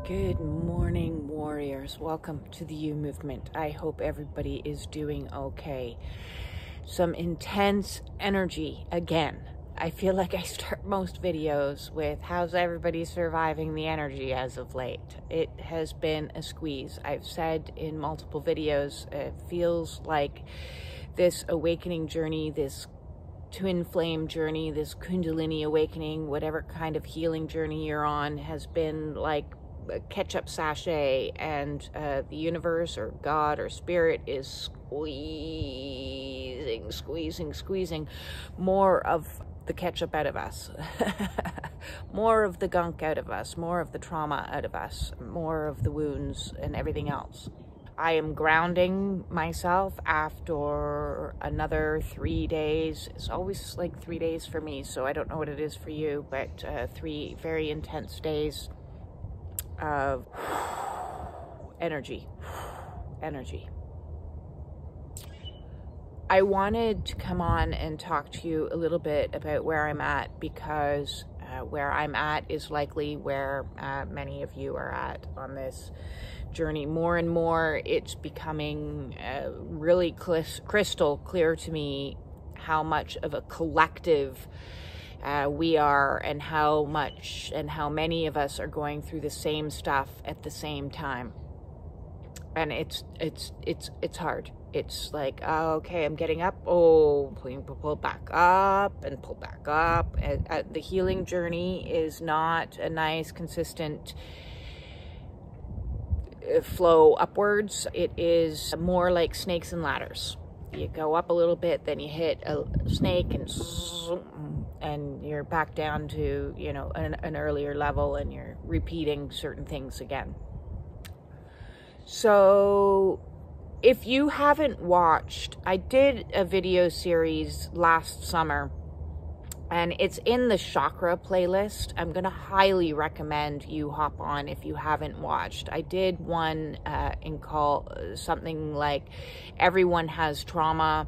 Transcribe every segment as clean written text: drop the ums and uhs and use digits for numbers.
Good morning, warriors. Welcome to the You Movement. I hope everybody is doing okay. Some intense energy again. I feel like I start most videos with how's everybody surviving the energy as of late. It has been a squeeze. I've said in multiple videos, it feels like this awakening journey, this twin flame journey, this kundalini awakening, whatever kind of healing journey you're on, has been like a ketchup sachet, and the universe or God or spirit is squeezing more of the ketchup out of us, more of the gunk out of us, more of the trauma out of us, more of the wounds and everything else. I am grounding myself after another 3 days. It's always like 3 days for me, so I don't know what it is for you, but 3 very intense days of energy. I wanted to come on and talk to you a little bit about where I'm at, because where I'm at is likely where many of you are at on this journey. More and more, it's becoming really crystal clear to me how much of a collective we are, and how much and how many of us are going through the same stuff at the same time. And it's hard. It's like, oh, okay, I'm getting up, pull back up and pull back up. The healing journey is not a nice, consistent flow upwards. It is more like snakes and ladders. You go up a little bit, then you hit a snake, and you're back down to, you know, an earlier level, and you're repeating certain things again. So if you haven't watched, I did a video series last summer, and it's in the chakra playlist. I'm going to highly recommend you hop on if you haven't watched. I did one something like Everyone Has Trauma,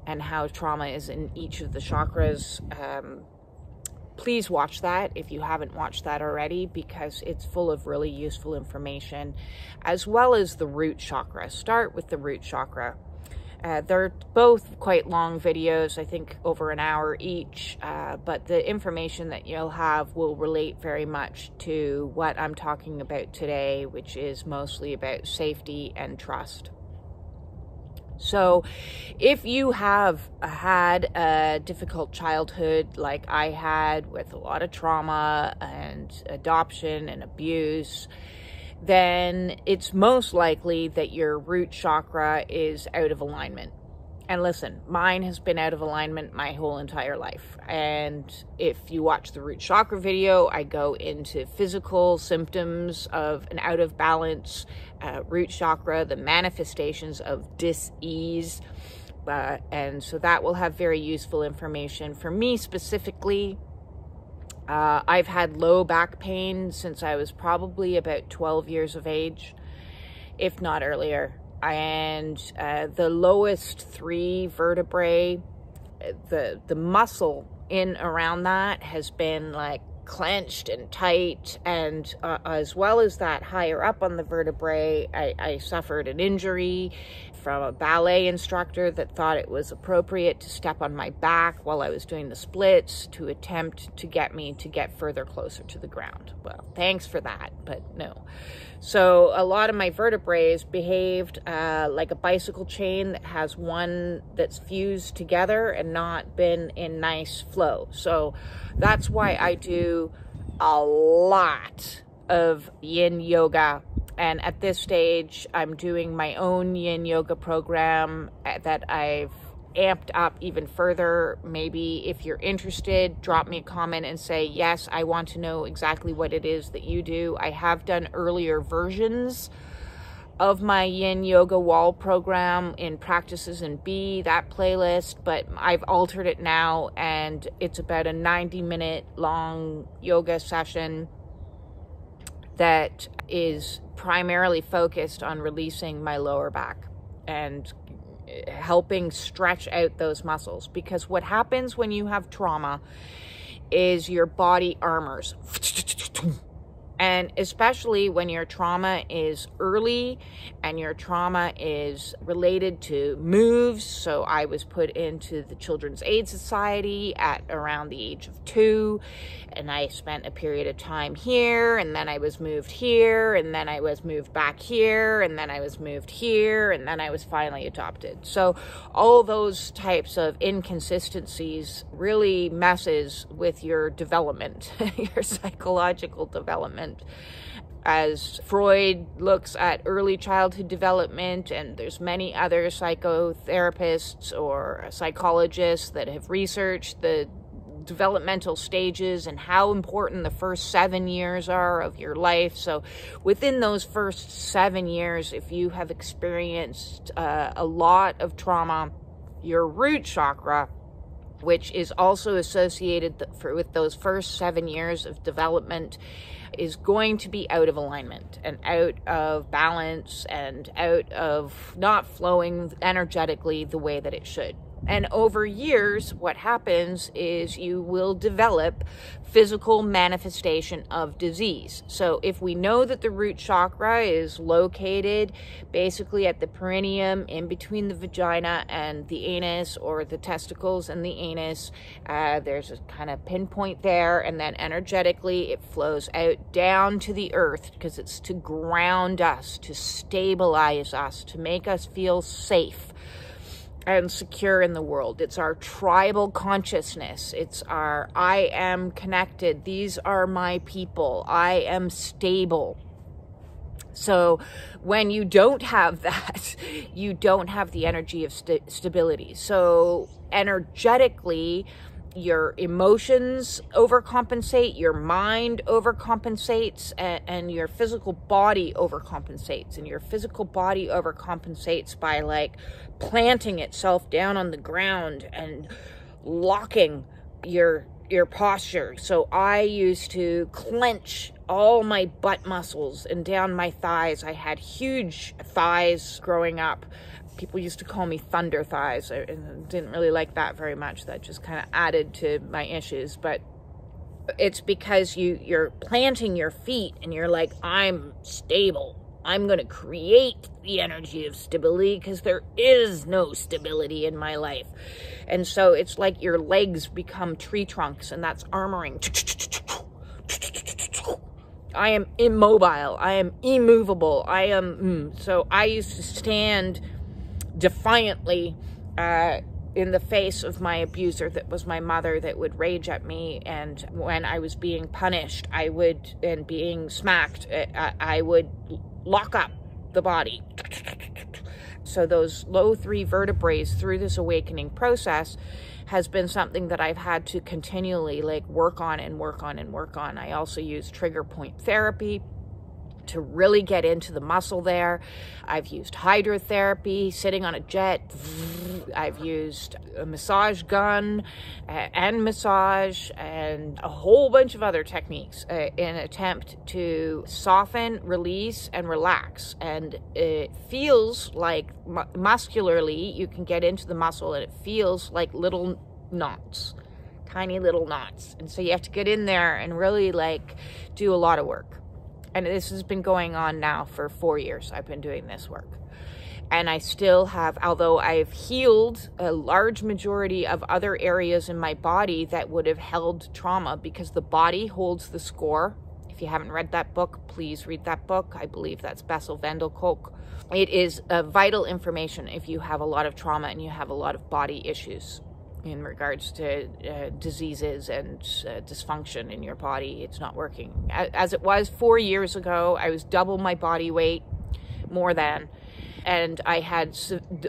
and how trauma is in each of the chakras. Please watch that if you haven't watched that already, because it's full of really useful information, as well as the root chakra. Start with the root chakra. They're both quite long videos, I think over an hour each, but the information that you'll have will relate very much to what I'm talking about today, which is mostly about safety and trust. So if you have had a difficult childhood like I had, with a lot of trauma and adoption and abuse, then it's most likely that your root chakra is out of alignment. And listen, mine has been out of alignment my whole entire life. And if you watch the root chakra video, I go into physical symptoms of an out of balance root chakra, the manifestations of dis-ease. And so that will have very useful information. For me specifically, I've had low back pain since I was probably about 12 years of age, if not earlier. And the lowest 3 vertebrae, the muscle in around that has been like clenched and tight, and as well as that, higher up on the vertebrae, I suffered an injury from a ballet instructor that thought it was appropriate to step on my back while I was doing the splits to attempt to get me to get further closer to the ground. Well, thanks for that, but no. So a lot of my vertebrae behaved like a bicycle chain that has one that's fused together and not been in nice flow. So that's why I do a lot of Yin Yoga. And at this stage, I'm doing my own Yin Yoga program that I've amped up even further. Maybe if you're interested, drop me a comment and say, yes, I want to know exactly what it is that you do. I have done earlier versions of my Yin Yoga wall program in Practices in B, that playlist, but I've altered it now, and it's about a 90-minute long yoga session that is primarily focused on releasing my lower back and helping stretch out those muscles. Because what happens when you have trauma is your body armors. And especially when your trauma is early and your trauma is related to moves. So I was put into the Children's Aid Society at around the age of 2. And I spent a period of time here, and then I was moved here, and then I was moved back here, and then I was moved here, and then I was finally adopted. So all those types of inconsistencies really messes with your development, your psychological development. As Freud looks at early childhood development, and there's many other psychotherapists or psychologists that have researched the developmental stages and how important the first 7 years are of your life. So within those first 7 years, if you have experienced a lot of trauma, your root chakra, which is also associated with those first 7 years of development, is going to be out of alignment and out of balance and out of not flowing energetically the way that it should. And over years, what happens is you will develop physical manifestation of disease. So if we know that the root chakra is located basically at the perineum in between the vagina and the anus, or the testicles and the anus, there's a kind of pinpoint there, and then energetically it flows out down to the earth, because it's to ground us, to stabilize us, to make us feel safe and secure in the world. It's our tribal consciousness. It's our I am connected. These are my people. I am stable. So when you don't have that, you don't have the energy of stability. So energetically, your emotions overcompensate, your mind overcompensates, and your physical body overcompensates. And your physical body overcompensates by like planting itself down on the ground and locking your posture. So I used to clench all my butt muscles and down my thighs. I had huge thighs growing up. People used to call me thunder thighs. I didn't really like that very much. That just kind of added to my issues. But it's because you're planting your feet and you're like, I'm stable. I'm going to create the energy of stability because there is no stability in my life. And so it's like your legs become tree trunks, and that's armoring. I am immobile. I am immovable. So I used to stand defiantly in the face of my abuser, that was my mother, that would rage at me. And when I was being punished, and being smacked, I would lock up the body. So those low 3 vertebrae through this awakening process has been something that I've had to continually like work on and work on and work on. I also use trigger point therapy to really get into the muscle there. I've used hydrotherapy, sitting on a jet. I've used a massage gun and massage and a whole bunch of other techniques in an attempt to soften, release, and relax. And it feels like muscularly you can get into the muscle, and it feels like little knots, tiny little knots. And so you have to get in there and really like do a lot of work. And this has been going on now for 4 years. I've been doing this work. And I still have, although I've healed a large majority of other areas in my body that would have held trauma, because the body holds the score. If you haven't read that book, please read that book. I believe that's Bessel van der Kolk. It is vital information if you have a lot of trauma and you have a lot of body issues in regards to diseases and dysfunction in your body. It's not working. As it was 4 years ago, I was double my body weight, more than, and I had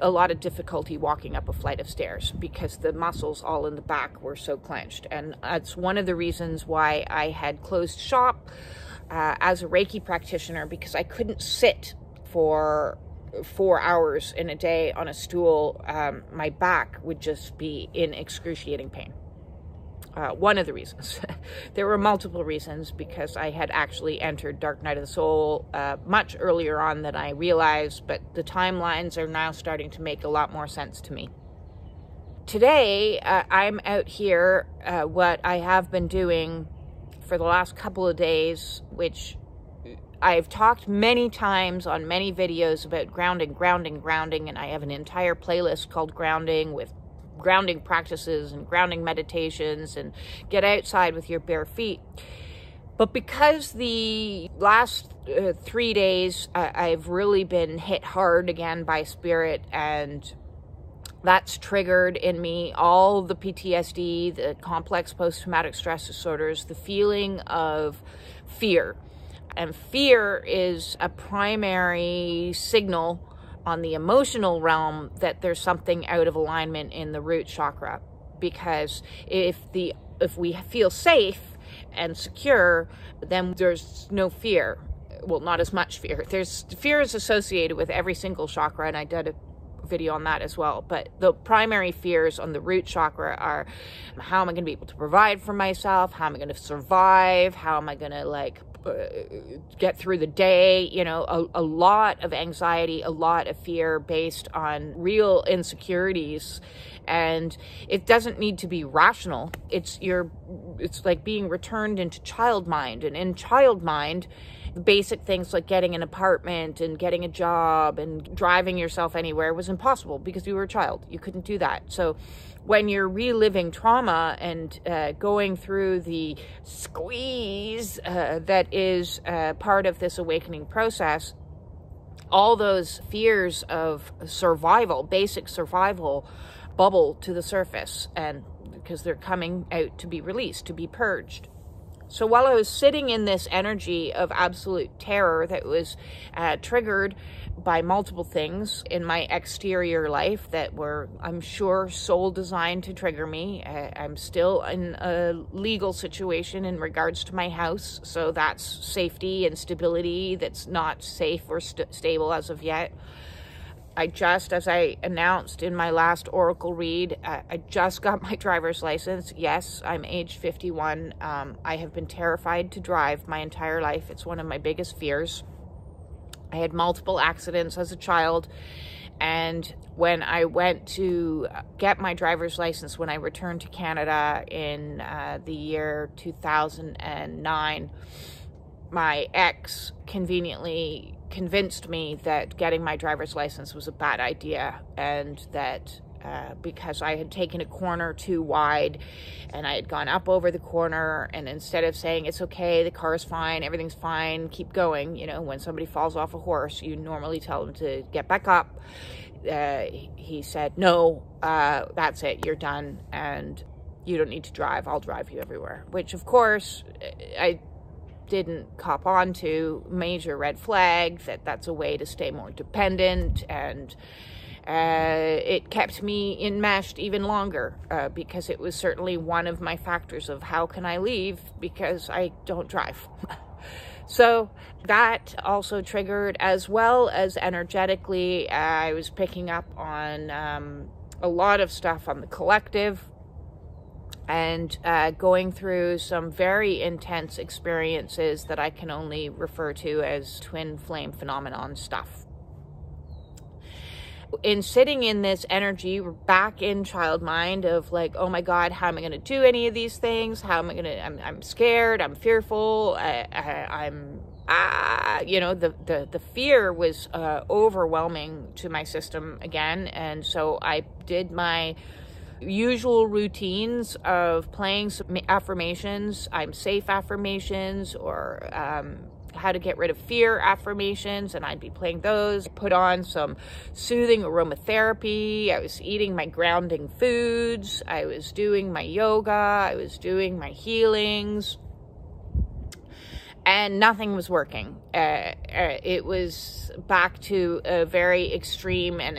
a lot of difficulty walking up a flight of stairs because the muscles all in the back were so clenched. And that's one of the reasons why I had closed shop as a Reiki practitioner, because I couldn't sit for 4 hours in a day on a stool. My back would just be in excruciating pain. One of the reasons. There were multiple reasons, because I had actually entered Dark Night of the Soul much earlier on than I realized, but the timelines are now starting to make a lot more sense to me. Today, I'm out here, what I have been doing for the last couple of days, which I've talked many times on many videos about grounding, and I have an entire playlist called Grounding with grounding practices and grounding meditations and get outside with your bare feet. But because the last 3 days, I've really been hit hard again by spirit, and that's triggered in me all the PTSD, the complex post-traumatic stress disorders, the feeling of fear. And fear is a primary signal on the emotional realm that there's something out of alignment in the root chakra. Because if we feel safe and secure, then there's no fear. Well, not as much fear. Fear is associated with every single chakra, and I did a video on that as well. But the primary fears on the root chakra are, how am I going to be able to provide for myself? How am I going to survive? How am I going to get through the day? You know, a lot of anxiety, a lot of fear based on real insecurities. And it doesn't need to be rational. It's like being returned into child mind. And in child mind, basic things like getting an apartment and getting a job and driving yourself anywhere was impossible because you were a child. You couldn't do that. So when you're reliving trauma and going through the squeeze that is part of this awakening process, all those fears of survival, basic survival, bubble to the surface, and because they're coming out to be released, to be purged. So while I was sitting in this energy of absolute terror that was triggered by multiple things in my exterior life that were, I'm sure, soul designed to trigger me. I'm still in a legal situation in regards to my house, so that's safety and stability that's not safe or stable as of yet. As I announced in my last Oracle read, I just got my driver's license. Yes, I'm age 51. I have been terrified to drive my entire life. It's one of my biggest fears. I had multiple accidents as a child. And when I went to get my driver's license, when I returned to Canada in the year 2009, my ex conveniently convinced me that getting my driver's license was a bad idea, and that because I had taken a corner too wide and I had gone up over the corner, and instead of saying it's okay, the car's fine, everything's fine, keep going, you know, when somebody falls off a horse, you normally tell them to get back up. He said, no, that's it, you're done, and you don't need to drive, I'll drive you everywhere. Which, of course, I didn't cop on to. Major red flag, that's a way to stay more dependent, and it kept me enmeshed even longer because it was certainly one of my factors of how can I leave because I don't drive. So that also triggered, as well as energetically, I was picking up on a lot of stuff on the collective, and going through some very intense experiences that I can only refer to as twin flame phenomenon stuff. In sitting in this energy, we're back in child mind of like, oh my God, how am I going to do any of these things? How am I going to, I'm scared, I'm fearful, you know, the fear was overwhelming to my system again. And so I did my usual routines of playing some affirmations, I'm safe affirmations, or how to get rid of fear affirmations, and I'd be playing those. Put on some soothing aromatherapy. I was eating my grounding foods. I was doing my yoga. I was doing my healings. And nothing was working. It was back to a very extreme, and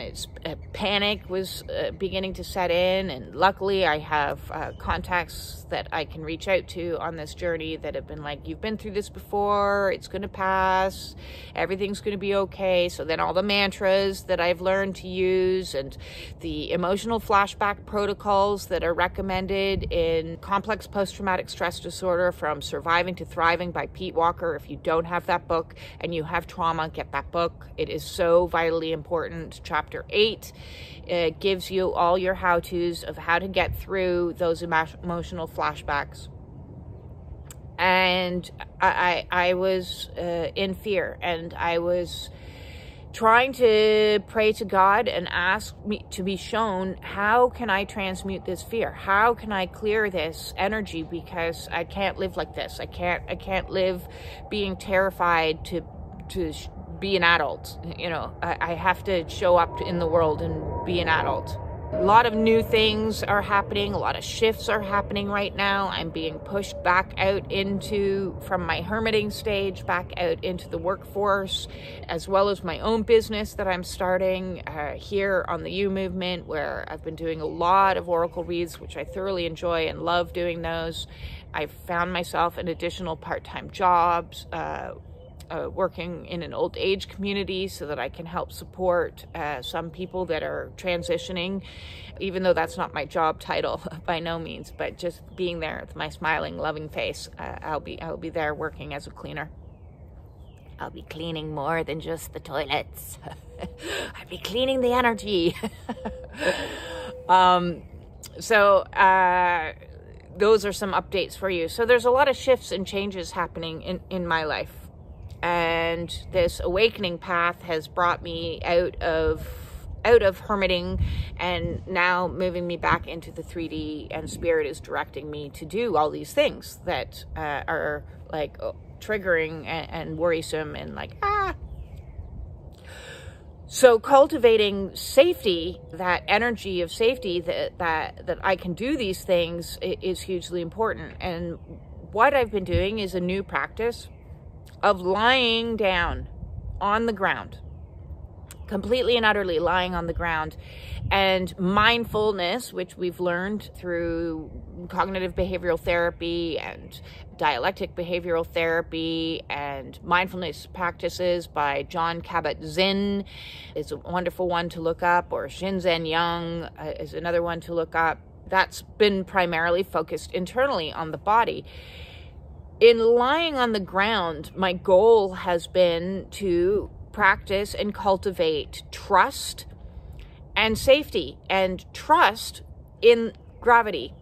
panic was beginning to set in. And luckily, I have contacts that I can reach out to on this journey that have been like, you've been through this before, it's going to pass, everything's going to be okay. So then all the mantras that I've learned to use, and the emotional flashback protocols that are recommended in Complex Post-Traumatic Stress Disorder from Surviving to Thriving by Pete Walker. If you don't have that book and you have trauma, get that book. It is so vitally important. Chapter 8 gives you all your how-tos of how to get through those emotional flashbacks. And I was in fear, and I was trying to pray to God and ask me to be shown, how can I transmute this fear? How can I clear this energy? Because I can't live like this. I can't live being terrified to be an adult. You know, I have to show up in the world and be an adult. A lot of new things are happening. A lot of shifts are happening right now. I'm being pushed back out from my hermiting stage, back out into the workforce, as well as my own business that I'm starting here on the You Movement, where I've been doing a lot of oracle reads, which I thoroughly enjoy and love doing those. I've found myself in additional part-time jobs, working in an old age community so that I can help support some people that are transitioning, even though that's not my job title by no means, but just being there with my smiling, loving face. I'll be there working as a cleaner. I'll be cleaning more than just the toilets. I'll be cleaning the energy. So those are some updates for you. So there's a lot of shifts and changes happening in my life. And this awakening path has brought me out of hermiting, and now moving me back into the 3D, and Spirit is directing me to do all these things that are like triggering and worrisome and like, So cultivating safety, that energy of safety that I can do these things, is hugely important. And what I've been doing is a new practice of lying down on the ground, completely and utterly lying on the ground. And mindfulness, which we've learned through cognitive behavioral therapy and dialectic behavioral therapy and mindfulness practices by Jon Kabat-Zinn is a wonderful one to look up, or Shinzen Young is another one to look up. That's been primarily focused internally on the body. In lying on the ground, my goal has been to practice and cultivate trust and safety, and trust in gravity.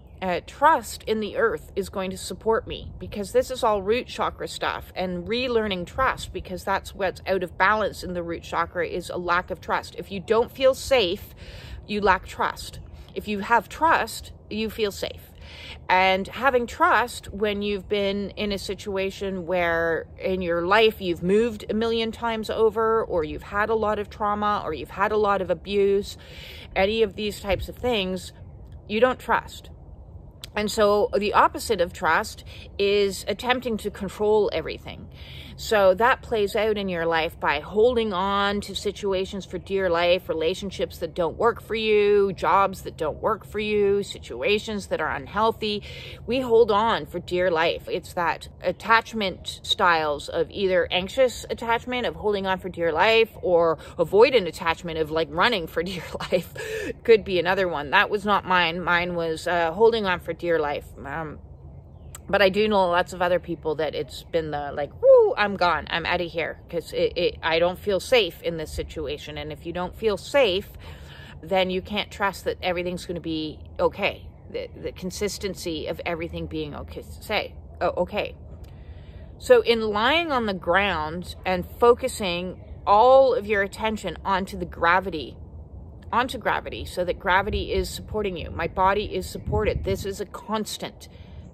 Trust in the earth is going to support me, because this is all root chakra stuff, and relearning trust, because that's what's out of balance in the root chakra, is a lack of trust. If you don't feel safe, you lack trust. If you have trust, you feel safe. And having trust when you've been in a situation where in your life you've moved a million times over, or you've had a lot of trauma, or you've had a lot of abuse, any of these types of things, you don't trust. And so the opposite of trust is attempting to control everything. So that plays out in your life by holding on to situations for dear life, relationships that don't work for you, jobs that don't work for you, situations that are unhealthy. We hold on for dear life. It's that attachment styles of either anxious attachment, of holding on for dear life, or avoidant attachment of like running for dear life. Could be another one. That was not mine. Mine was holding on for dear life. But I do know lots of other people that it's been the like, woo, I'm gone, I'm out of here, because I don't feel safe in this situation. And if you don't feel safe, then you can't trust that everything's going to be okay. The consistency of everything being okay. So in lying on the ground and focusing all of your attention onto gravity, so that gravity is supporting you. My body is supported. This is a constant.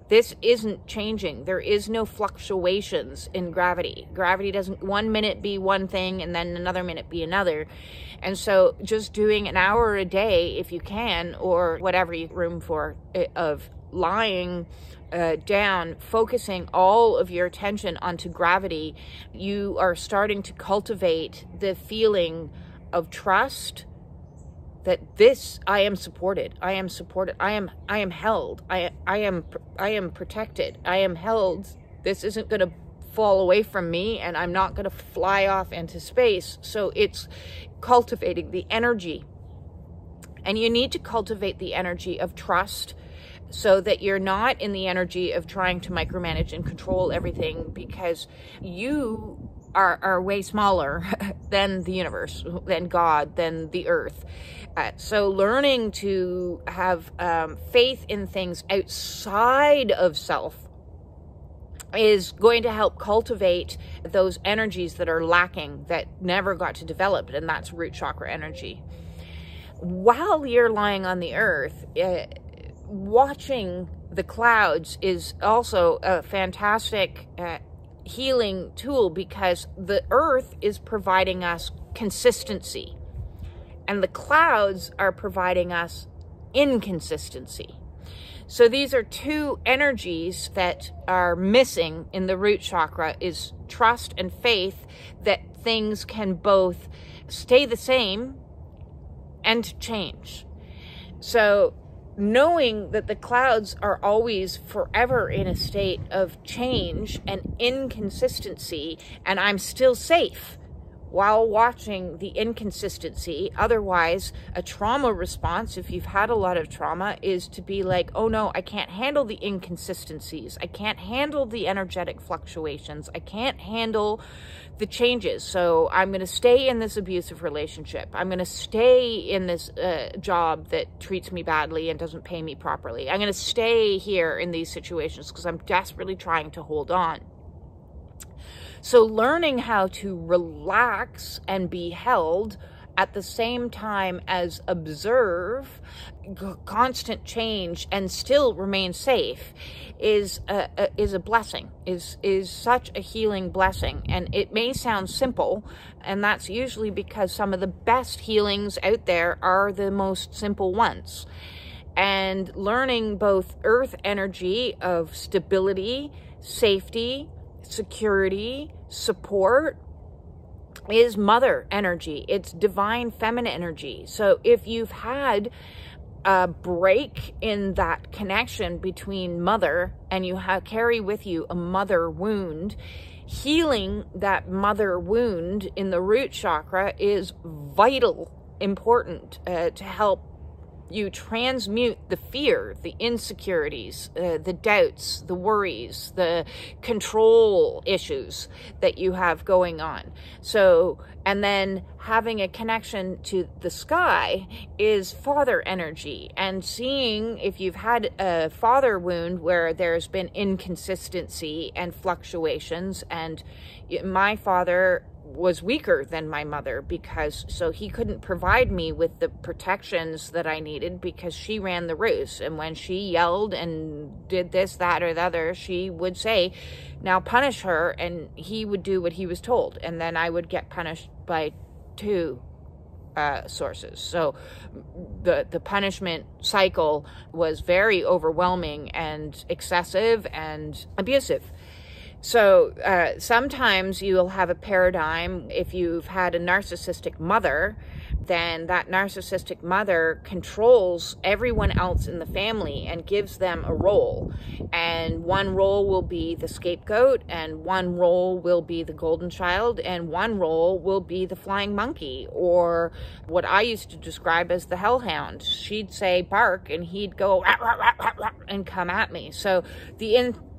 This isn't changing. There is no fluctuations in gravity. Gravity doesn't 1 minute be one thing and then another minute be another. And so just doing an hour a day, if you can, or whatever you have room for, of lying down, focusing all of your attention onto gravity, you are starting to cultivate the feeling of trust, that I am supported, I am held, I am protected, I am held. This isn't going to fall away from me, and I'm not going to fly off into space. So it's cultivating the energy, and you need to cultivate the energy of trust, so that you're not in the energy of trying to micromanage and control everything, because you are way smaller than the universe, than God, than the earth. So learning to have faith in things outside of self is going to help cultivate those energies that are lacking, that never got to develop, and that's root chakra energy. While you're lying on the earth, watching the clouds is also a fantastic healing tool, because the earth is providing us consistency and the clouds are providing us inconsistency. So these are two energies that are missing in the root chakra, is trust and faith that things can both stay the same and change. So knowing that the clouds are always forever in a state of change and inconsistency, and I'm still safe while watching the inconsistency. Otherwise, a trauma response, if you've had a lot of trauma, is to be like, oh no, I can't handle the inconsistencies. I can't handle the energetic fluctuations. I can't handle the changes. So I'm going to stay in this abusive relationship. I'm going to stay in this job that treats me badly and doesn't pay me properly. I'm going to stay here in these situations because I'm desperately trying to hold on. So learning how to relax and be held at the same time as observe constant change and still remain safe is a blessing, is such a healing blessing. And it may sound simple, and that's usually because some of the best healings out there are the most simple ones. And learning both earth energy of stability, safety, security, support is mother energy. It's divine feminine energy. So if you've had a break in that connection between mother, and you carry with you a mother wound, healing that mother wound in the root chakra is vital, important to help you transmute the fear, the insecurities, the doubts, the worries, the control issues that you have going on. So, and then having a connection to the sky is father energy, and seeing if you've had a father wound where there's been inconsistency and fluctuations. And my father was weaker than my mother, so he couldn't provide me with the protections that I needed, because she ran the roost. And when she yelled and did this, that, or the other, she would say, now punish her, and he would do what he was told. And then I would get punished by two sources. So the punishment cycle was very overwhelming and excessive and abusive. So sometimes you'll have a paradigm, if you've had a narcissistic mother, then that narcissistic mother controls everyone else in the family and gives them a role. And one role will be the scapegoat, and one role will be the golden child, and one role will be the flying monkey, or what I used to describe as the hellhound. She'd say bark, and he'd go rah, rah, rah, rah, rah, and come at me. So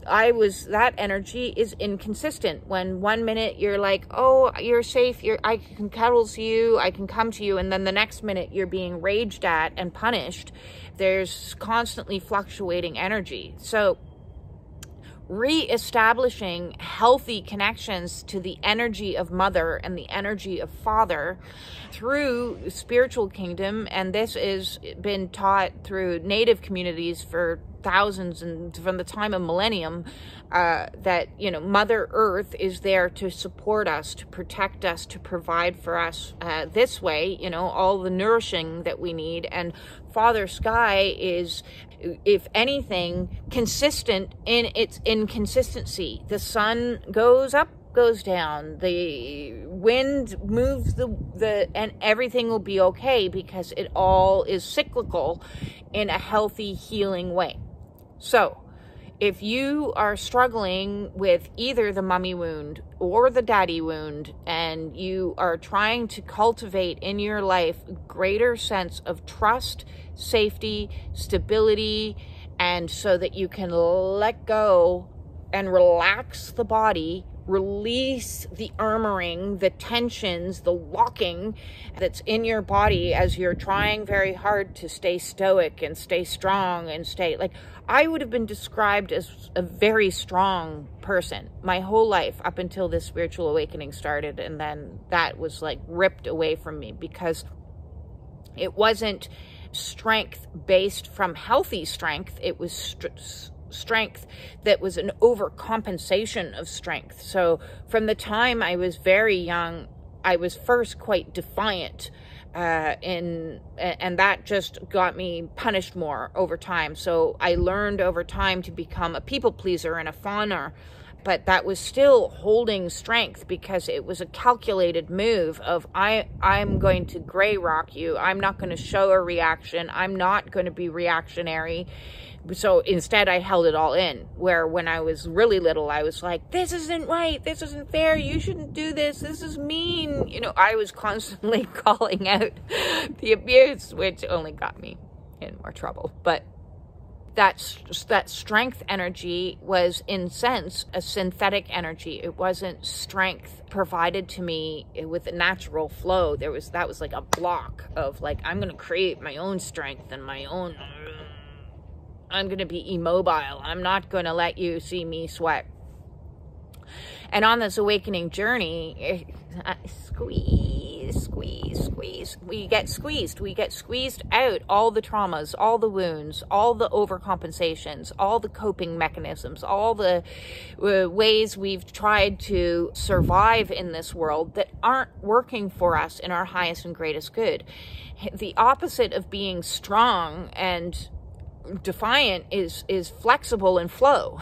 that energy is inconsistent. When one minute you're like, oh, you're safe, I can cuddle to you, I can come to you, and then the next minute you're being raged at and punished. There's constantly fluctuating energy. So re-establishing healthy connections to the energy of mother and the energy of father through spiritual kingdom, and this has been taught through native communities for thousands and from the time of millennium, that, Mother Earth is there to support us, to protect us, to provide for us this way, all the nourishing that we need. And Father Sky is, if anything, consistent in its inconsistency. The sun goes up, goes down, the wind moves and everything will be okay, because it all is cyclical in a healthy, healing way. So if you are struggling with either the mommy wound or the daddy wound, and you are trying to cultivate in your life a greater sense of trust, safety, stability, and so that you can let go and relax the body release the armoring, the tensions, the locking that's in your body as you're trying very hard to stay stoic and stay strong and stay like, I would have been described as a very strong person my whole life up until this spiritual awakening started. And then that was like ripped away from me because it wasn't strength based from healthy strength. It was strength that was an overcompensation of strength. So from the time I was very young, I was first quite defiant, and that just got me punished more over time. So I learned over time to become a people pleaser and a fawner, but that was still holding strength because it was a calculated move of I'm going to gray rock you. I'm not going to show a reaction. I'm not going to be reactionary. So instead I held it all in, where when I was really little, I was like, this isn't right. This isn't fair. You shouldn't do this. This is mean. You know, I was constantly calling out the abuse, which only got me in more trouble. But that strength energy was, in sense, a synthetic energy. It wasn't strength provided to me with a natural flow. That was like a block of like, I'm going to create my own strength and my own, I'm going to be immobile. I'm not going to let you see me sweat. And on this awakening journey, squeeze. We get squeezed out all the traumas, all the wounds, all the overcompensations, all the coping mechanisms, all the ways we've tried to survive in this world that aren't working for us in our highest and greatest good. The opposite of being strong and defiant is flexible and flow.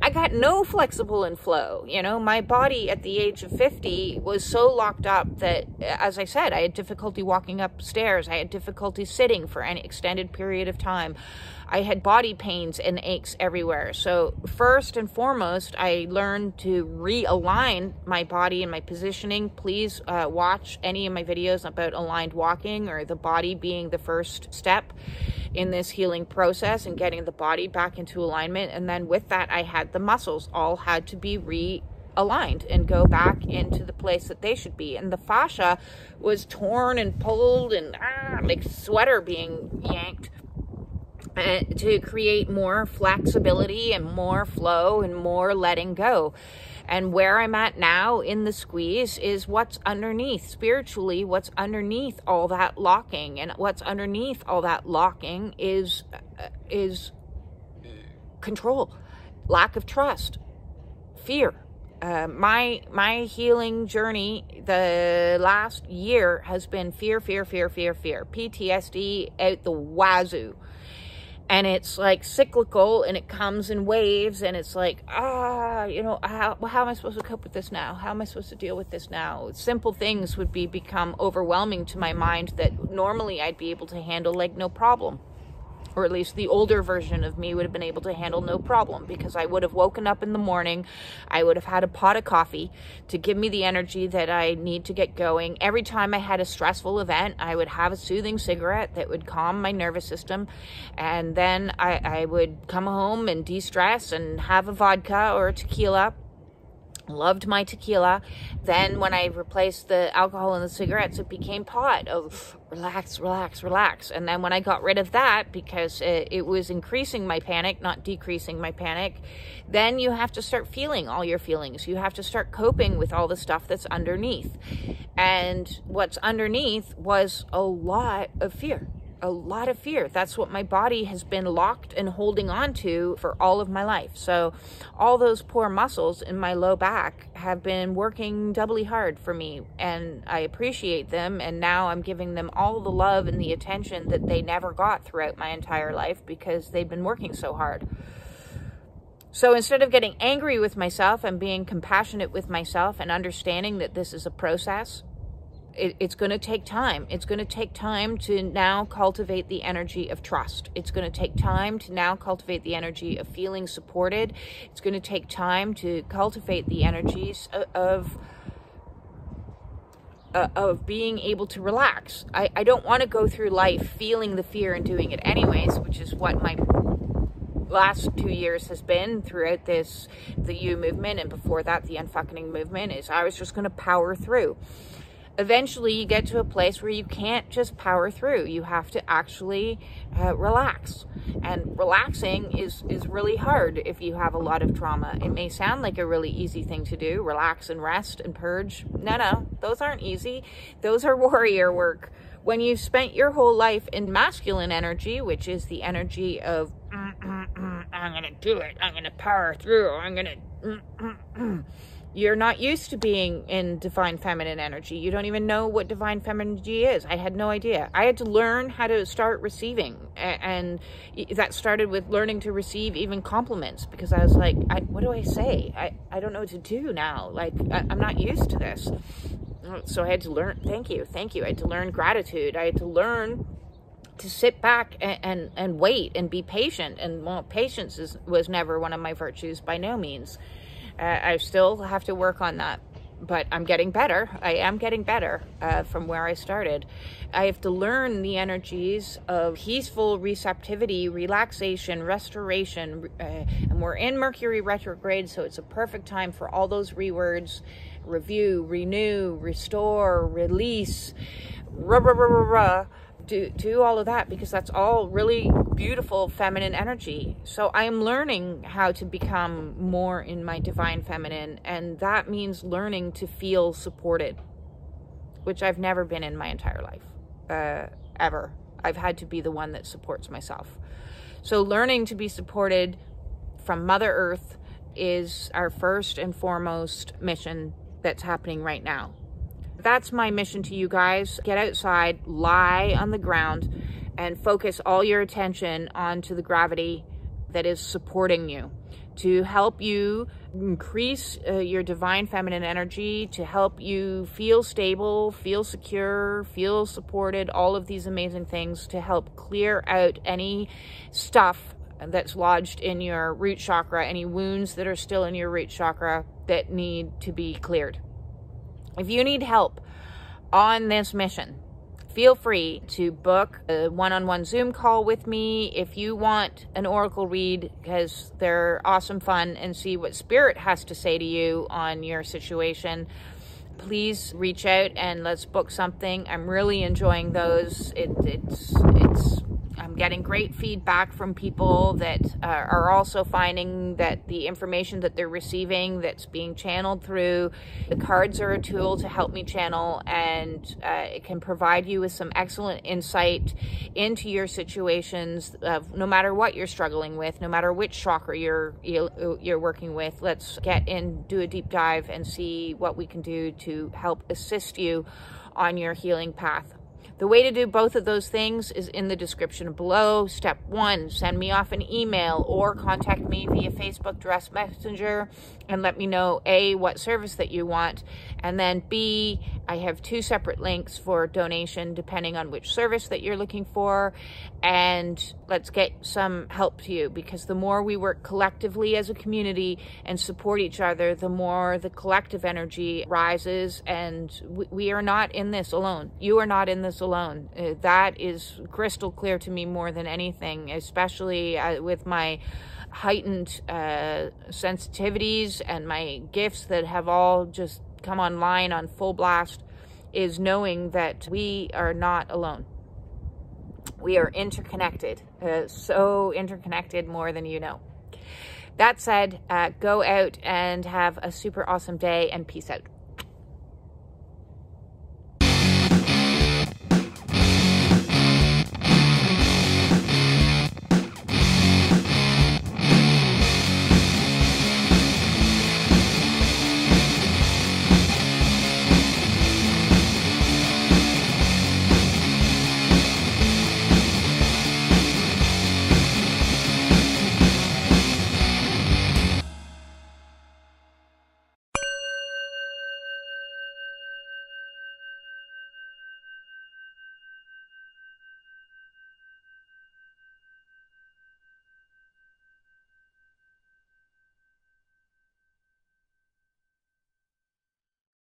I got no flexible and flow. You know, my body at the age of 50 was so locked up that, as I said, I had difficulty walking upstairs. I had difficulty sitting for any extended period of time. I had body pains and aches everywhere. So first and foremost, I learned to realign my body and my positioning. Please watch any of my videos about aligned walking, or the body being the first step in this healing process and getting the body back into alignment. And then with that, I had the muscles all had to be realigned and go back into the place that they should be. And the fascia was torn and pulled and like sweater being yanked to create more flexibility and more flow and more letting go. And where I'm at now in the squeeze is what's underneath spiritually, what's underneath all that locking. And what's underneath all that locking is control, lack of trust, fear. My healing journey the last year has been fear, PTSD out the wazoo. And it's like cyclical, and it comes in waves, and it's like, you know, how am I supposed to cope with this now? How am I supposed to deal with this now? Simple things would become overwhelming to my mind that normally I'd be able to handle like no problem. Or at least the older version of me would have been able to handle no problem, because I would have woken up in the morning, I would have had a pot of coffee to give me the energy that I need to get going. Every time I had a stressful event, I would have a soothing cigarette that would calm my nervous system, and then I would come home and de-stress and have a vodka or a tequila. Loved my tequila. Then when I replaced the alcohol and the cigarettes, it became pot. Oh, relax. And then when I got rid of that, because it was increasing my panic, not decreasing my panic, then you have to start feeling all your feelings. You have to start coping with all the stuff that's underneath. And what's underneath was a lot of fear. A lot of fear. That's what my body has been locked and holding on to for all of my life. So all those poor muscles in my low back have been working doubly hard for me, and I appreciate them. And now I'm giving them all the love and the attention that they never got throughout my entire life, because they've been working so hard. So instead of getting angry with myself, I'm being compassionate with myself and understanding that this is a process. It's going to take time. It's going to take time to now cultivate the energy of trust. It's going to take time to now cultivate the energy of feeling supported. It's going to take time to cultivate the energies of being able to relax. I don't want to go through life feeling the fear and doing it anyways, which is what last 2 years has been throughout this, the You movement, and before that, the Unfuckening Movement, is I was just going to power through. Eventually, you get to a place where you can't just power through. You have to actually relax. And relaxing is really hard if you have a lot of trauma. It may sound like a really easy thing to do, relax and rest and purge. No, those aren't easy. Those are warrior work. When you've spent your whole life in masculine energy, which is the energy of, I'm going to do it, I'm going to power through, I'm going to... You're not used to being in divine feminine energy. You don't even know what divine feminine energy is. I had no idea. I had to learn how to start receiving. And that started with learning to receive even compliments, because I was like, what do I say? I don't know what to do now. Like, I'm not used to this. So I had to learn, thank you. I had to learn gratitude. I had to learn to sit back and wait and be patient. And well, patience was never one of my virtues, by no means. I still have to work on that, but I'm getting better. I am getting better from where I started. I have to learn the energies of peaceful receptivity, relaxation, restoration, and we're in Mercury retrograde, so it's a perfect time for all those rewords: review, renew, restore, release, do all of that, because that's all really beautiful feminine energy. So I am learning how to become more in my divine feminine, and that means learning to feel supported, which I've never been in my entire life, ever. I've had to be the one that supports myself. So learning to be supported from Mother Earth is our first and foremost mission that's happening right now. That's my mission to you guys. Get outside, lie on the ground, and focus all your attention onto the gravity that is supporting you, to help you increase your divine feminine energy, to help you feel stable, feel secure, feel supported, all of these amazing things to help clear out any stuff that's lodged in your root chakra, any wounds that are still in your root chakra that need to be cleared. If you need help on this mission, feel free to book a one-on-one Zoom call with me. If you want an oracle read, because they're awesome fun, and see what Spirit has to say to you on your situation, please reach out and let's book something. I'm really enjoying those. I'm getting great feedback from people that are also finding that the information that they're receiving that's being channeled through the cards are a tool to help me channel, and it can provide you with some excellent insight into your situations of no matter what you're struggling with, no matter which chakra you're working with. Let's get in, do a deep dive, and see what we can do to help assist you on your healing path. The way to do both of those things is in the description below. Step 1, send me off an email or contact me via Facebook Direct Messenger and let me know A, what service that you want, and then B, I have 2 separate links for donation depending on which service that you're looking for, and let's get some help to you, because the more we work collectively as a community and support each other, the more the collective energy rises, and we are not in this alone. You are not in this alone. That is crystal clear to me more than anything, especially with my heightened sensitivities and my gifts that have all just come online on full blast, is knowing that we are not alone. We are interconnected, so interconnected, more than you know. That said, go out and have a super awesome day, and peace out.